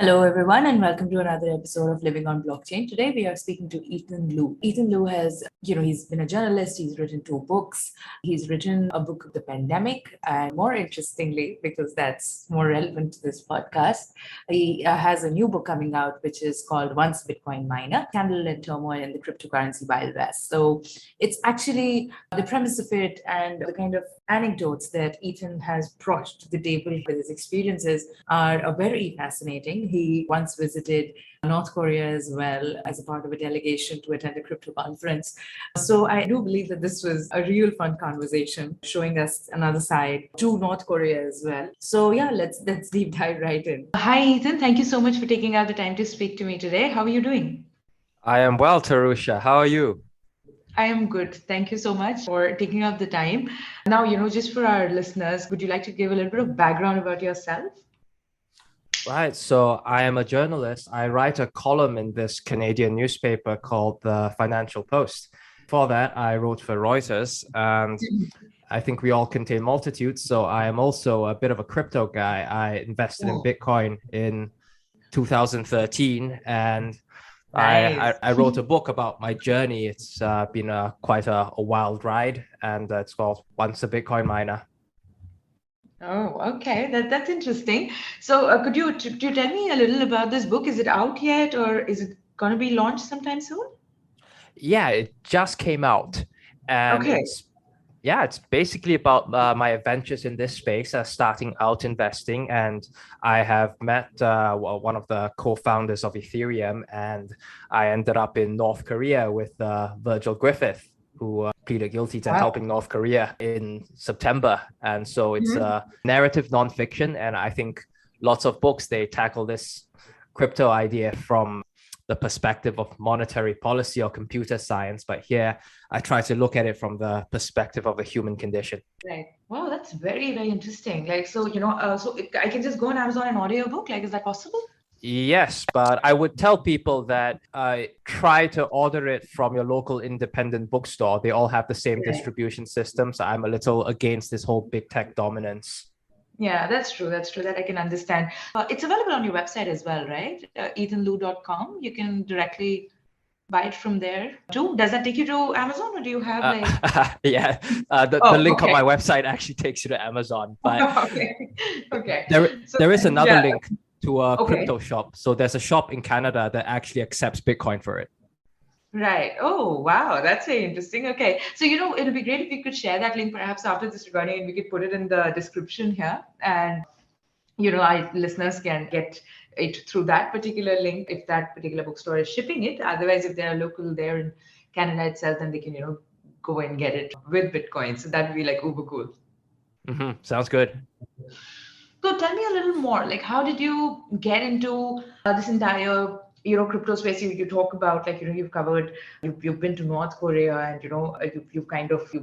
Hello, everyone, and welcome to another episode of Living on Blockchain. Today, we are speaking to Ethan Liu. Ethan Liu has, he's been a journalist. He's written 2 books. He's written a book of the pandemic, and more interestingly, because that's more relevant to this podcast, he has a new book coming out, which is called Once Bitcoin Miner: Scandal and Turmoil in the Cryptocurrency Wild West. So it's actually the premise of it and the kind of anecdotes that Ethan has brought to the table with his experiences are very fascinating. He once visited North Korea as well as a part of a delegation to attend a crypto conference. So I do believe that this was a real fun conversation, showing us another side to North Korea as well. So yeah, let's deep dive right in. Hi, Ethan. Thank you so much for taking out the time to speak to me today. How are you doing? I am well, Tarusha. How are you? I am good. Thank you so much for taking up the time. Now, just for our listeners, would you like to give a little bit of background about yourself? Right. So I am a journalist. I write a column in this Canadian newspaper called the Financial Post. For that, I wrote for Reuters, and I think we all contain multitudes. So I am also a bit of a crypto guy. I invested in Bitcoin in 2013, and Nice. I wrote a book about my journey. It's been quite a wild ride, and it's called Once a Bitcoin Miner. Oh, okay. That's interesting. So, could you tell me a little about this book? Is it out yet, or is it going to be launched sometime soon? Yeah, it just came out, and Okay. it's basically about my adventures in this space, starting out investing. And I have met one of the co-founders of Ethereum, and I ended up in North Korea with Virgil Griffith, who pleaded guilty to Wow. helping North Korea in September. And so it's Mhm. a narrative nonfiction, and I think lots of books, they tackle this crypto idea from the perspective of monetary policy or computer science. But here, I try to look at it from the perspective of the human condition. Right. Wow, that's very, very interesting. Like, so, I can just go on Amazon and order your book. Like, is that possible? Yes, but I would tell people that try to order it from your local independent bookstore. They all have the same Right. distribution system. So I'm a little against this whole big tech dominance. Yeah, that's true. That's true. That I can understand. It's available on your website as well, right? ethanlu.com. You can directly buy it from there too. Does that take you to Amazon, or do you have like? Yeah, the Oh, link on okay. my website actually takes you to Amazon, but Okay. Okay. there So there is another yeah. link to a Okay. crypto shop. So there's a shop in Canada that actually accepts Bitcoin for it. Right. Oh, wow. That's very interesting. Okay. So, it'll be great if you could share that link perhaps after this recording and we could put it in the description here. And, our listeners can get it through that particular link if that particular bookstore is shipping it. Otherwise, if they're local there in Canada itself, then they can, go and get it with Bitcoin. So that'd be like uber cool. Sounds good. So tell me a little more, like how did you get into this entire, crypto space? You talk about like, you've covered, you've been to North Korea and, you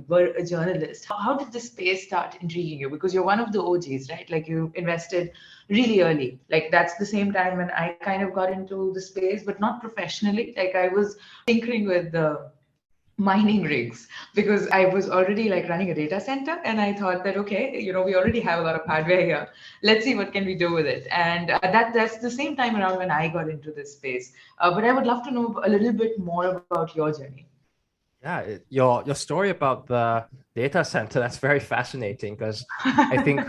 were a journalist. How did this space start intriguing you? Because you're one of the OGs, right? Like you invested really early. Like that's the same time when I kind of got into the space, but not professionally. Like I was tinkering with the mining rigs because I was already like running a data center and I thought that okay, we already have a lot of hardware here. Let's see what can we do with it. And that's the same time around when I got into this space. But I would love to know a little bit more about your journey. Yeah, your story about the data center, that's very fascinating because I think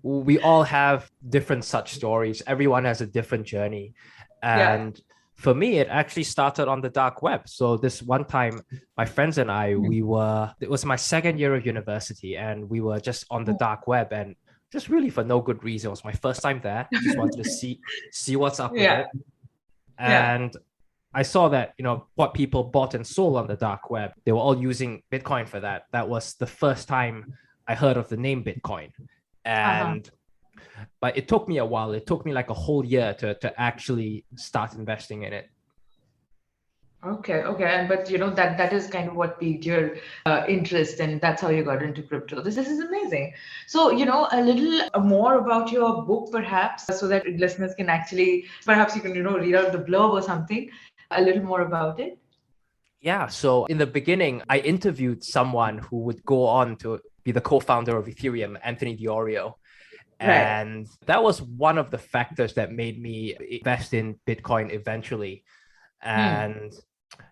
we all have different such stories. Everyone has a different journey. Yeah. And for me, it actually started on the dark web. So this one time, my friends and I, it was my second year of university, and we were just on the dark web, and just really for no good reason. It was my first time there. Just wanted to see what's up with Yeah. it. Yeah. And I saw that, what people bought and sold on the dark web, they were all using Bitcoin for that. That was the first time I heard of the name Bitcoin. Uh-huh. And but it took me a while. It took me like a whole year to actually start investing in it. Okay, okay, and but that is kind of what piqued your interest, and that's how you got into crypto. This is amazing. So a little more about your book, perhaps, so that listeners can actually, perhaps you can read out the blurb or something, a little more about it. Yeah. So in the beginning, I interviewed someone who would go on to be the co-founder of Ethereum, Anthony Diorio. Right. And that was one of the factors that made me invest in Bitcoin eventually. Hmm.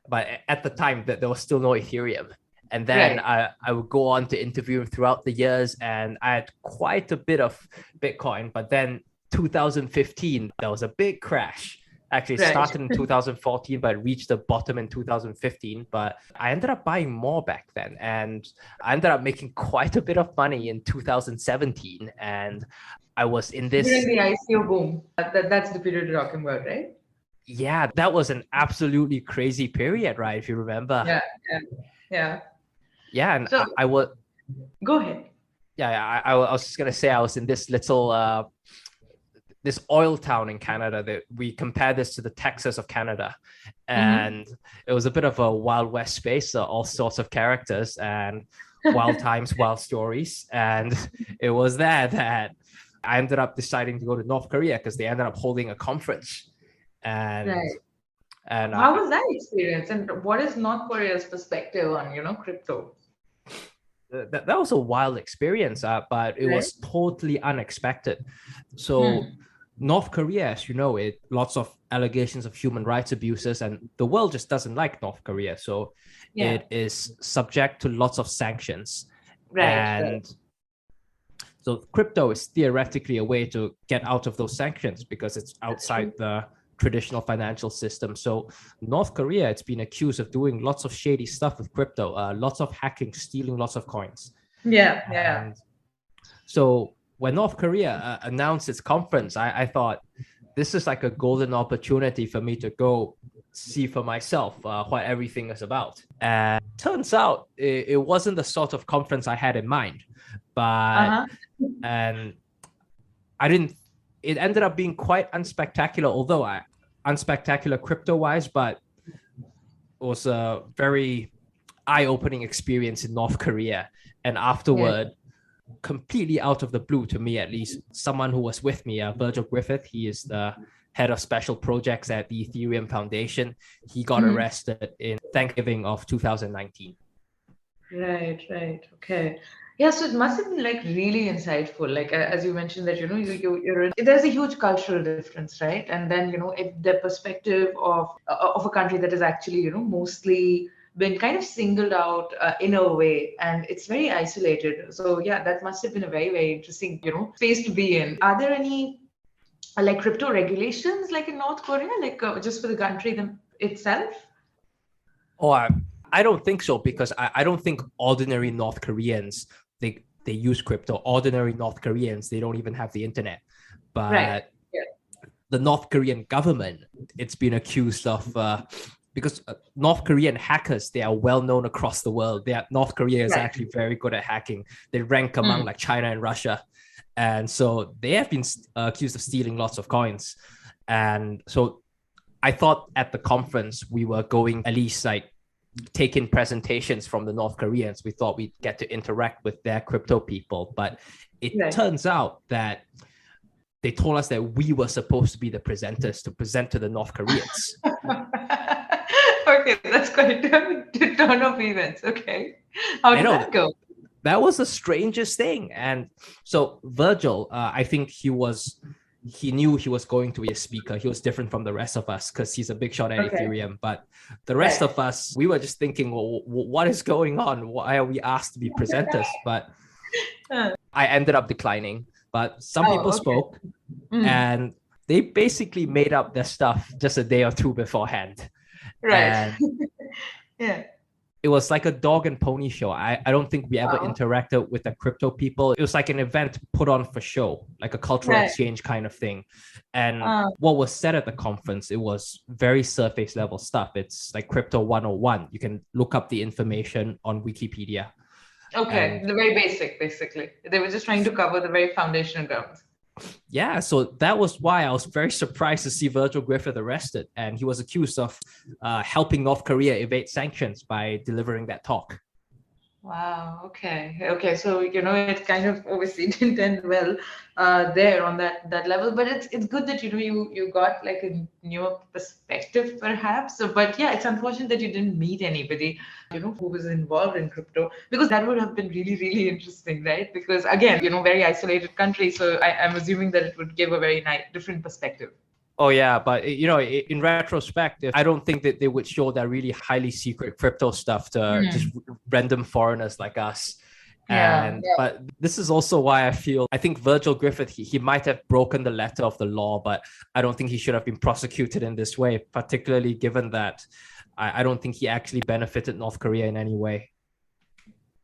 But at the time that there was still no Ethereum. And then Right. I would go on to interview throughout the years, and I had quite a bit of Bitcoin. But then 2015, there was a big crash. Actually, it Right. started in 2014, but it reached the bottom in 2015. But I ended up buying more back then, and I ended up making quite a bit of money in 2017. And I was in During this, the ICO boom. That's the period you're talking about, right? yeah, that was an absolutely crazy period, right? If you remember. Yeah. Yeah. Yeah. Yeah, and So I was, go ahead. yeah, I was just gonna say I was in this little this oil town in Canada that we compare this to the Texas of Canada, Mm-hmm. and it was a bit of a Wild West space, all sorts of characters and wild times, wild stories, and it was there that I ended up deciding to go to North Korea because they ended up holding a conference, and Right. and How was that experience? And what is North Korea's perspective on, crypto? that was a wild experience, but it Right? was totally unexpected. So Hmm. North Korea, as you know, it lots of allegations of human rights abuses, and the world just doesn't like North Korea. So Yeah. it is subject to lots of sanctions. Right. Right. And so crypto is theoretically a way to get out of those sanctions because it's That's outside true. the traditional financial system. So North Korea, it's been accused of doing lots of shady stuff with crypto, lots of hacking, stealing lots of coins. Yeah. Yeah. And so when North Korea announced its conference, I thought this is like a golden opportunity for me to go see for myself what everything is about. And turns out it wasn't the sort of conference I had in mind, but Uh-huh. and I didn't. It ended up being quite unspectacular, although unspectacular crypto wise, but it was a very eye-opening experience in North Korea. And Yeah. afterward, completely out of the blue to me at least, someone who was with me, Virgil Griffith, he is the head of special projects at the Ethereum Foundation. He got Mhm. arrested in Thanksgiving of 2019. Right, right. Okay. Yeah, so it must have been like really insightful. Like as you mentioned that, there's a huge cultural difference, right? And then, the perspective of a country that is actually, mostly been kind of singled out in a way, and it's very isolated. So yeah, that must have been a very, very interesting, space to be in. Are there any like crypto regulations like in North Korea, like just for the country itself? Oh, I don't think so because I don't think ordinary North Koreans they use crypto. Ordinary North Koreans they don't even have the internet, Right. but Yeah. the North Korean government it's been accused of because North Korean hackers they are well known across the world. North Korea is Right. actually very good at hacking. They rank among Hmm. like China and Russia, and so they have been accused of stealing lots of coins. And so I thought at the conference we were going at least like taking presentations from the North Koreans. We thought we'd get to interact with their crypto people, but it Right. turns out that they told us that we were supposed to be the presenters to present to the North Koreans. Okay, that's quite a turn of events. Okay. How I did know that go? that was the strangest thing. And so Virgil, I think he knew he was going to be a speaker. He was different from the rest of us because he's a big shot at Okay. Ethereum. But the rest Right. of us, we were just thinking, well, what is going on? Why are we asked to be presenters? But Uh, I ended up declining. But some people oh, okay. spoke, Mm. and they basically made up their stuff just a day or two beforehand. Right. And Yeah. it was like a dog and pony show. I don't think we ever Wow. interacted with the crypto people. It was like an event put on for show, like a cultural Right. exchange kind of thing. And Uh, what was said at the conference, it was very surface level stuff. It's like crypto 101. You can look up the information on Wikipedia. okay. And The very basic, basically. They were just trying to cover the very foundational grounds. yeah, so that was why I was very surprised to see Virgil Griffith arrested. And he was accused of helping North Korea evade sanctions by delivering that talk. Wow. Okay. Okay. So it kind of obviously didn't end well there on that level, but it's good that you got like a newer perspective perhaps. So, but yeah, it's unfortunate that you didn't meet anybody who was involved in crypto, because that would have been really really interesting, right? Because again, very isolated country, so I'm assuming that it would give a very nice different perspective. Oh yeah, but in retrospect, I don't think that they would show that really highly secret crypto stuff to just Hmm. random foreigners like us. Yeah. And but this is also why I think Virgil Griffith, he might have broken the letter of the law, but I don't think he should have been prosecuted in this way, particularly given that I don't think he actually benefited North Korea in any way.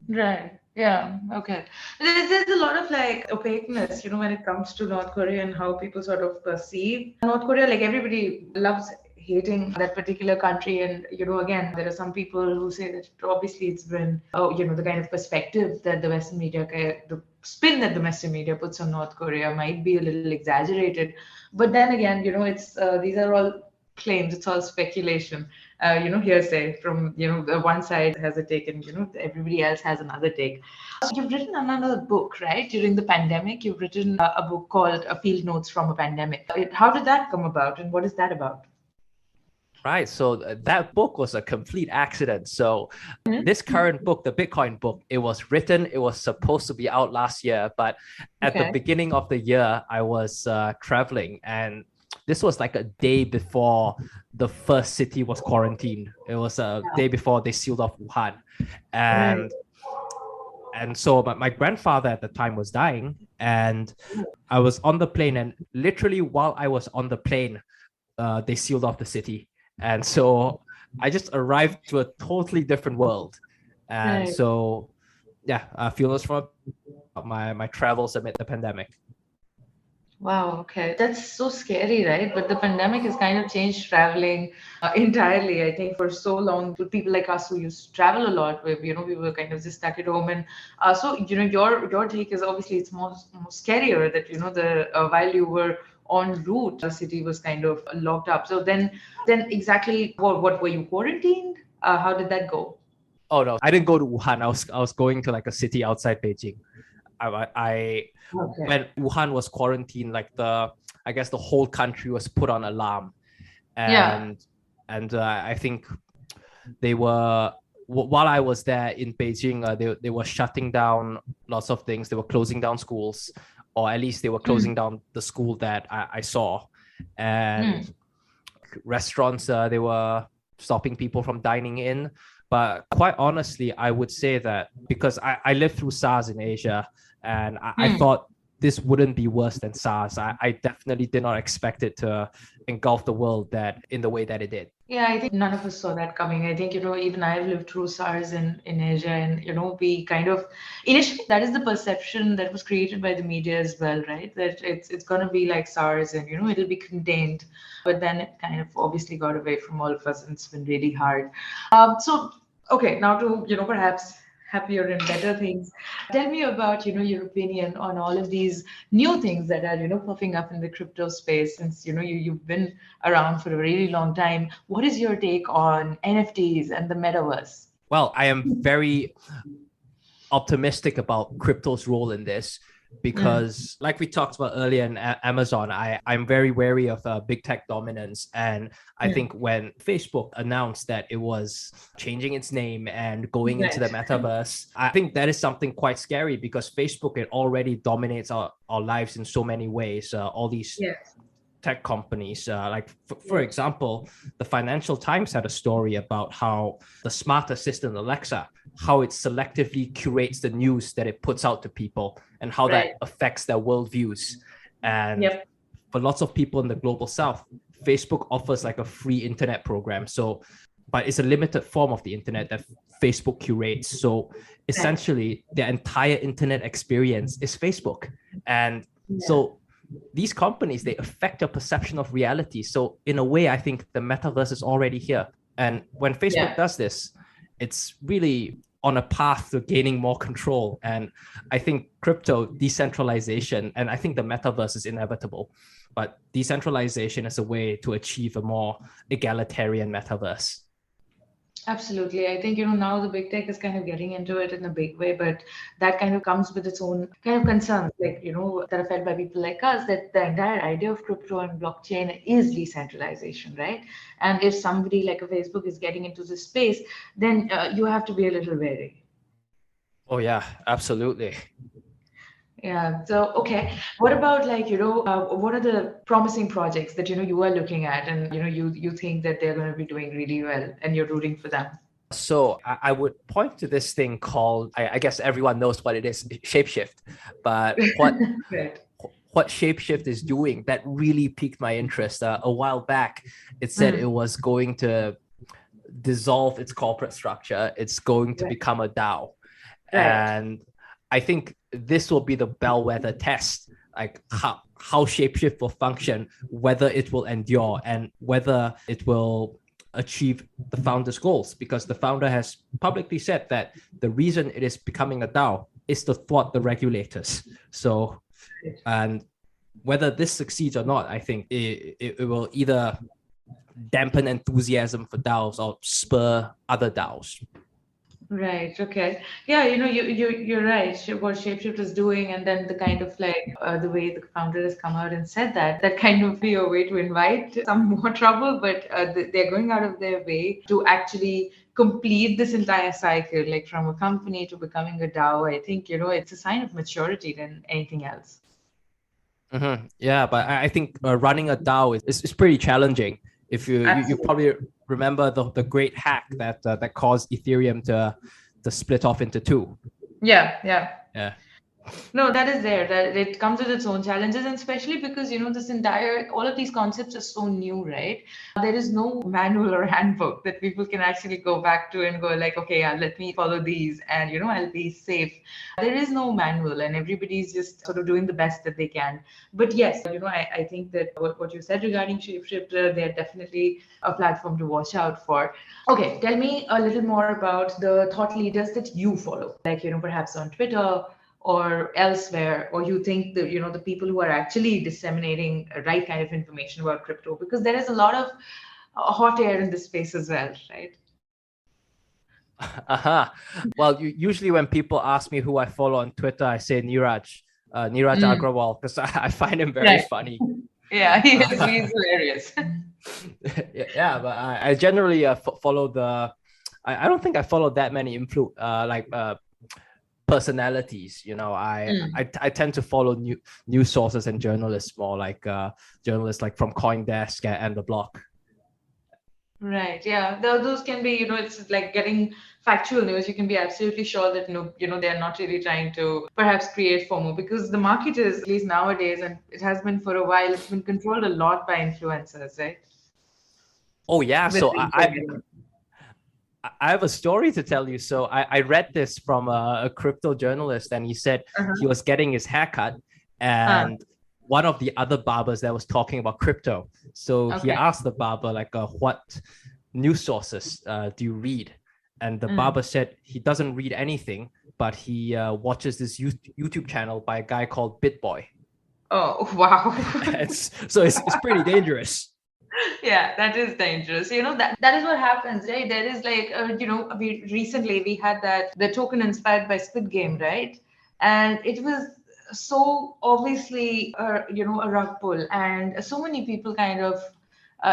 Right. Yeah. Okay. There's a lot of like opaqueness, when it comes to North Korea and how people sort of perceive North Korea. Like everybody loves hating that particular country, and again, there are some people who say that obviously it's been, oh, the kind of perspective that the Western media, the spin that the Western media puts on North Korea might be a little exaggerated. But then again, it's these are all claims. It's all speculation, hearsay from, the one side has a take and, everybody else has another take. So you've written another book, right? During the pandemic, you've written a book called Field Notes from a Pandemic. How did that come about and what is that about? Right. So that book was a complete accident. So this current book, the Bitcoin book, it was supposed to be out last year, but at the Okay. beginning of the year, I was traveling, and this was like a day before the first city was quarantined. It was a day before they sealed off Wuhan. Right. And so my grandfather at the time was dying, and I was on the plane, and literally while I was on the plane, they sealed off the city. And so I just arrived to a totally different world. And Right. so, yeah, feelings from my travels amid the pandemic. Wow, okay. That's so scary, right? But the pandemic has kind of changed traveling entirely. I think for so long, for people like us who used to travel a lot, where we were kind of just stuck at home, and so your take is obviously it's more scarier that the while you were en route, the city was kind of locked up. So then exactly what were you quarantined? How did that go? Oh no, I didn't go to Wuhan. I was going to like a city outside Beijing. I Okay. when Wuhan was quarantined, like I guess the whole country was put on alarm, Yeah. and I think they were while I was there in Beijing, they were shutting down lots of things. They were closing down schools, or at least they were Mm. closing down the school that I saw, and Mm. restaurants, they were stopping people from dining in. But quite honestly, I would say that because I lived through SARS in Asia, and I Mm. thought this wouldn't be worse than SARS. I definitely did not expect it to engulf the world that in the way that it did. Yeah, I think none of us saw that coming. I think, even I've lived through SARS in Asia, and, we kind of initially that is the perception that was created by the media as well, right? That it's gonna be like SARS and, it'll be contained. But then it kind of obviously got away from all of us and it's been really hard. So okay, now to, perhaps happier and better things. Tell me about, your opinion on all of these new things that are, popping up in the crypto space since, you've been around for a really long time. What is your take on NFTs and the metaverse? Well, I am very optimistic about crypto's role in this Mm. because like we talked about earlier in Amazon, I'm very wary of big tech dominance. And I Mm. think when Facebook announced that it was changing its name and going into the Right. metaverse, I think that is something quite scary because Facebook, it already dominates our lives in so many ways. All these Yes. tech companies. Like, for Yes. example, the Financial Times had a story about how the smart assistant Alexa, how it selectively curates the news that it puts out to people and how Right. that affects their worldviews. And Yep. for lots of people in the global south, Facebook offers like a free internet program. So, but it's a limited form of the internet that Facebook curates. So Right. essentially, their entire internet experience is Facebook. And Yeah. so these companies, they affect your perception of reality. So in a way, I think the metaverse is already here. And when Facebook Yeah. does this, it's really on a path to gaining more control. And I think crypto decentralization, and I think the metaverse is inevitable, but decentralization is a way to achieve a more egalitarian metaverse. Absolutely. I think, now the big tech is kind of getting into it in a big way, but that kind of comes with its own kind of concerns, like, that are felt by people like us, that the entire idea of crypto and blockchain is decentralization, right? And if somebody like a Facebook is getting into this space, then you have to be a little wary. Oh yeah, absolutely. Yeah. So, okay. What about like, what are the promising projects that, you are looking at and, you think that they're going to be doing really well and you're rooting for them? So I would point to this thing called, I guess everyone knows what it is, shapeshift. But Right. what shapeshift is doing that really piqued my interest. A while back, it said it Mm. was going to dissolve its corporate structure. It's going to Right. become a DAO. Right. And I think this will be the bellwether test, like how shapeshift will function, whether it will endure, and whether it will achieve the founder's goals. Because the founder has publicly said that the reason it is becoming a DAO is to thwart the regulators. So, and whether this succeeds or not, I think it will either dampen enthusiasm for DAOs or spur other DAOs. Right. Okay. Yeah. You're right. What Shapeshift is doing, and then the kind of like the way the founder has come out and said that kind of be a way to invite some more trouble, but they're going out of their way to actually complete this entire cycle, like from a company to becoming a DAO. I think it's a sign of maturity than anything else. Yeah, but I think running a DAO is pretty challenging. If you Absolutely. probably remember the great hack that caused Ethereum to split off into two. Yeah. Yeah. Yeah. No, that is there. That it comes with its own challenges, and especially because this entire all of these concepts are so new, right? There is no manual or handbook that people can actually go back to and go like, okay, yeah, let me follow these, and I'll be safe. There is no manual, and everybody's just sort of doing the best that they can. But yes, I think that what you said regarding Shapeshifter, they're definitely a platform to watch out for. Okay, tell me a little more about the thought leaders that you follow, like perhaps on Twitter or elsewhere, or you think that the people who are actually disseminating right kind of information about crypto, because there is a lot of hot air in this space as well, right? Uh-huh. Well, usually when people ask me who I follow on Twitter, I say Niraj Mm, Agrawal, because I find him very right. funny. Yeah, he's Uh, hilarious. yeah, but I generally follow the. I don't think I follow that many personalities. I tend to follow news sources and journalists more, like journalists like from CoinDesk and the Block. Right. Yeah. Those can be, it's like getting factual news. You can be absolutely sure that they're not really trying to perhaps create FOMO, because the market is, at least nowadays, and it has been for a while, it's been controlled a lot by influencers, right? Oh yeah, With so the Instagram. I have a story to tell you. So I read this from a crypto journalist, and he said he Uh-huh. was getting his haircut, Ah, and one of the other barbers that was talking about crypto. So he okay. asked the barber, like, what news sources do you read? And the Mm. barber said he doesn't read anything, but he watches this YouTube channel by a guy called BitBoy. Oh, wow. It's pretty dangerous. Yeah, that is dangerous. That is what happens, right? There is like, we had that the token inspired by Squid Game, right? And it was so obviously, a rug pull, and so many people kind of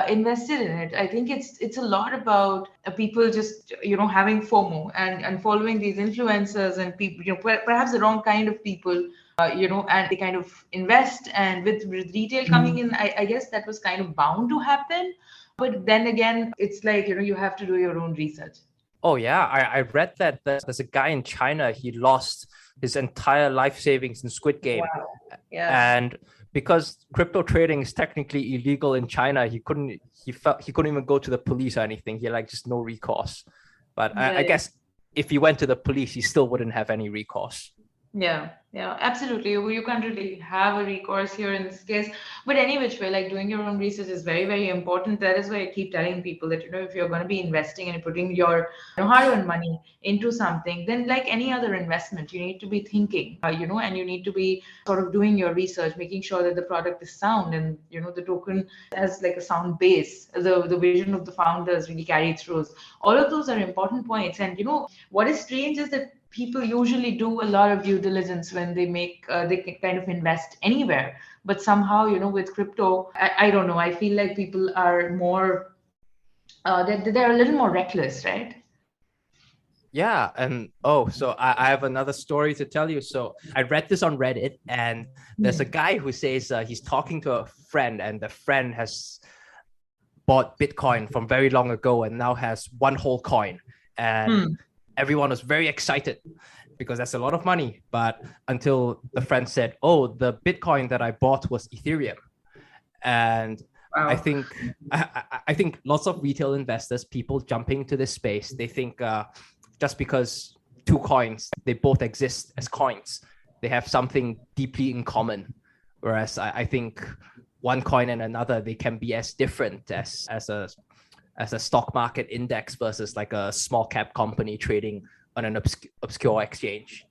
invested in it. I think it's a lot about people just having FOMO and following these influencers and people, perhaps the wrong kind of people, and they kind of invest. And with retail coming in, I guess that was kind of bound to happen. But then again, it's like, you have to do your own research. Oh yeah, I read that there's a guy in China. He lost his entire life savings in Squid Game, Wow. Yeah. and because crypto trading is technically illegal in China, he couldn't even go to the police or anything. He had like just no recourse. But I Right. guess if he went to the police, he still wouldn't have any recourse. Yeah, absolutely. You can't really have a recourse here in this case. But any which way, like doing your own research is very, very important. That is why I keep telling people that, if you're going to be investing and putting your hard-earned money into something, then like any other investment, you need to be thinking, and you need to be sort of doing your research, making sure that the product is sound and, the token has like a sound base, the vision of the founders really carry through. All of those are important points. And, what is strange is that people usually do a lot of due diligence when they make they can kind of invest anywhere, but somehow with crypto, I don't know, I feel like people are more they're a little more reckless, right? Yeah, and so I have another story to tell you. So I read this on Reddit, and there's a Hmm. guy who says he's talking to a friend, and the friend has bought Bitcoin from very long ago and now has one whole coin. And Hmm. everyone was very excited because that's a lot of money. But until the friend said, "Oh, the Bitcoin that I bought was Ethereum." And I Wow. think I think lots of retail investors, people jumping into this space, they think just because two coins, they both exist as coins, they have something deeply in common. Whereas I think one coin and another, they can be as different as a stock market index versus like a small cap company trading on an obscure exchange.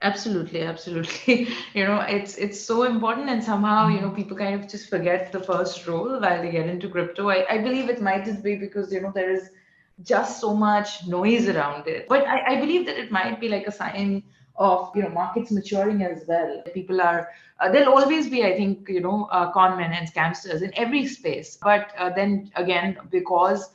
Absolutely, absolutely. It's so important, and somehow, people kind of just forget the first rule while they get into crypto. I believe it might just be because, there is just so much noise around it. But I believe that it might be like a sign of, markets maturing as well. People are, there'll always be, I think, con men and scamsters in every space. But then again, because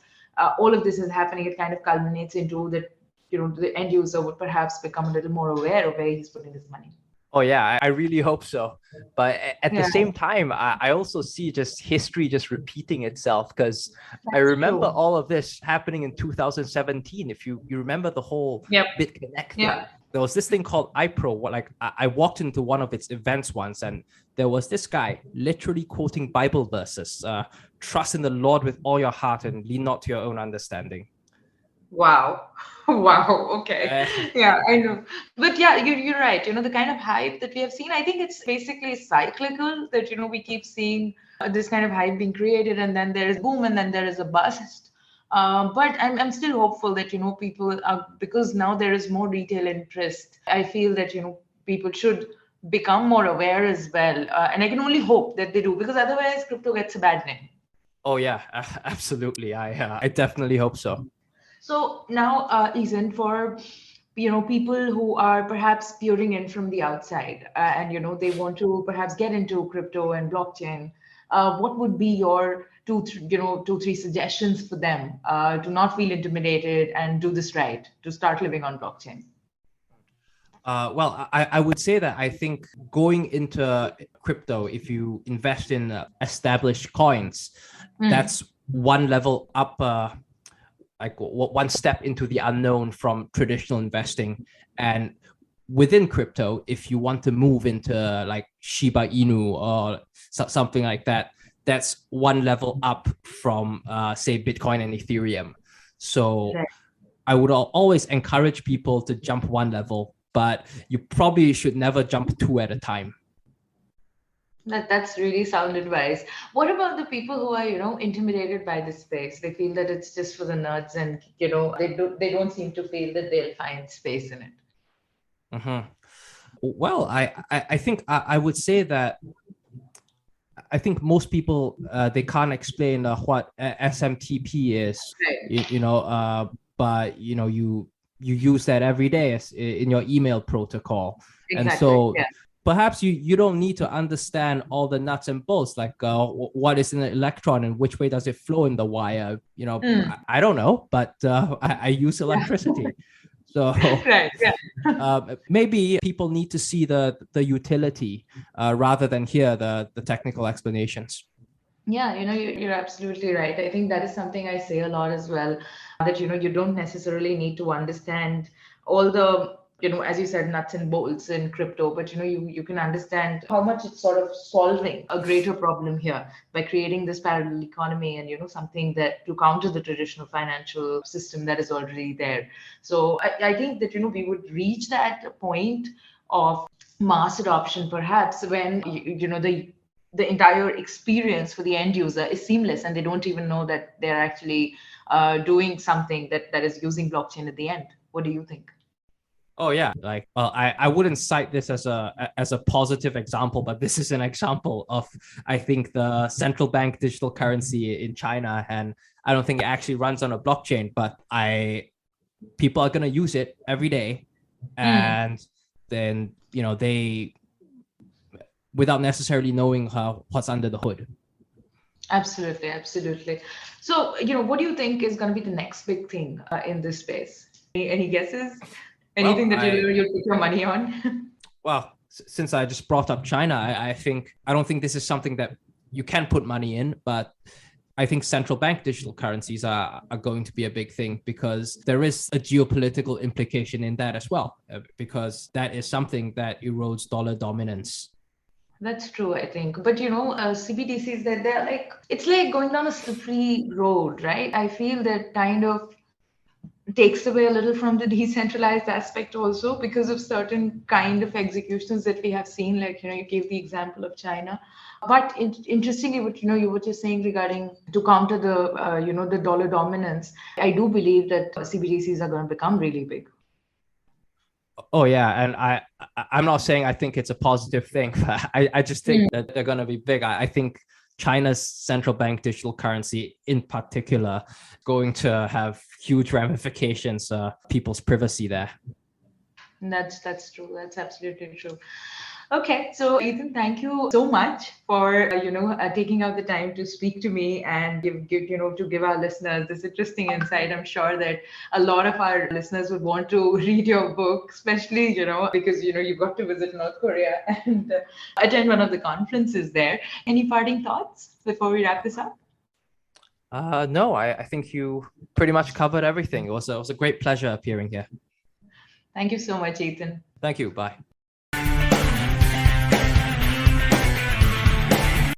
all of this is happening, it kind of culminates into that the end user would perhaps become a little more aware of where he's putting his money. Oh yeah, I really hope so. But at the Yeah, same time, I also see just history just repeating itself, because I that's remember true. all of this happening in 2017. If you remember the whole Yep. BitConnect thing, Yeah. there was this thing called iPro. Like I walked into one of its events once, and there was this guy literally quoting Bible verses, trust in the Lord with all your heart and lean not to your own understanding. Wow. Wow. Okay. Uh, Yeah, I know. But yeah, you're right. The kind of hype that we have seen, I think it's basically cyclical that, we keep seeing this kind of hype being created, and then there is boom and then there is a bust. But I'm still hopeful that, people are, because now there is more retail interest. I feel that, people should become more aware as well. And I can only hope that they do, because otherwise crypto gets a bad name. oh yeah, absolutely. I definitely hope so. So now, Ethan, for people who are perhaps peering in from the outside, and they want to perhaps get into crypto and blockchain, what would be your two three suggestions for them to not feel intimidated and do this right, to start living on blockchain? Well, I would say that I think going into crypto, if you invest in established coins, Mm. that's one level up, like one step into the unknown from traditional investing. And within crypto, if you want to move into like Shiba Inu or something like that, that's one level up from, say, Bitcoin and Ethereum. So Right. I would always encourage people to jump one level, but you probably should never jump two at a time. That's really sound advice. What about the people who are, intimidated by this space? They feel that it's just for the nerds, and they don't seem to feel that they'll find space in it. Mhm. Well, I think I would say that I think most people they can't explain what SMTP is, Right. but you use that every day in your email protocol, and Exactly. so Yeah. perhaps you don't need to understand all the nuts and bolts, like what is an electron and which way does it flow in the wire. Mm. I don't know, but I use Yeah. electricity. So Right. Yeah. maybe people need to see the utility rather than hear the technical explanations. Yeah, you're absolutely right. I think that is something I say a lot as well, that, you don't necessarily need to understand all the, as you said, nuts and bolts in crypto, but, you can understand how much it's sort of solving a greater problem here by creating this parallel economy and, something that to counter the traditional financial system that is already there. So I think that, we would reach that point of mass adoption, perhaps, when the entire experience for the end user is seamless and they don't even know that they're actually doing something that is using blockchain at the end. What do you think? Oh yeah, like well, I wouldn't cite this as a positive example, but this is an example of I think the central bank digital currency in China, and I don't think it actually runs on a blockchain, but people are gonna use it every day, and then they without necessarily knowing what's under the hood. Absolutely, absolutely. So, what do you think is going to be the next big thing in this space? Any guesses? Well, Anything that you'll put your money on? well, since I just brought up China, I don't think this is something that you can put money in, but I think central bank digital currencies are going to be a big thing because there is a geopolitical implication in that as well, because that is something that erodes dollar dominance. That's true, I think. But CBDCs, that they're like, it's like going down a slippery road, right? I feel that kind of takes away a little from the decentralized aspect also because of certain kind of executions that we have seen, like you gave the example of China. But interestingly, what you were just saying regarding to counter the dollar dominance, I do believe that CBDCs are going to become really big. Oh yeah, and I'm not saying I think it's a positive thing, but I just think that they're going to be big. I think China's central bank digital currency in particular going to have huge ramifications people's privacy there. That's true. That's absolutely true. Okay, so Ethan, thank you so much for taking out the time to speak to me and give our listeners this interesting insight. I'm sure that a lot of our listeners would want to read your book, especially because you got to visit North Korea and attend one of the conferences there. Any parting thoughts before we wrap this up? No, I think you pretty much covered everything. It was a great pleasure appearing here. Thank you so much, Ethan. Thank you. Bye.